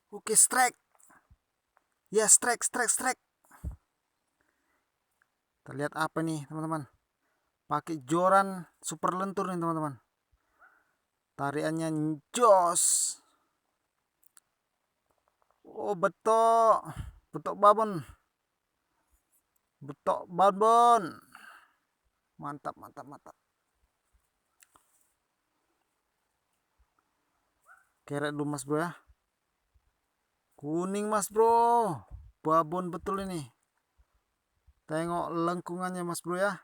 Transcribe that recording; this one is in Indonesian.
Oke, strike. Ya, strike. Kita lihat apa nih, teman-teman. Pakai joran super lentur nih, teman-teman. Tariannya jos. Oh, betok babon. Mantap. Keret dulu mas bro ya. Kuning mas bro. Babon betul ini. Tengok lengkungannya mas bro ya.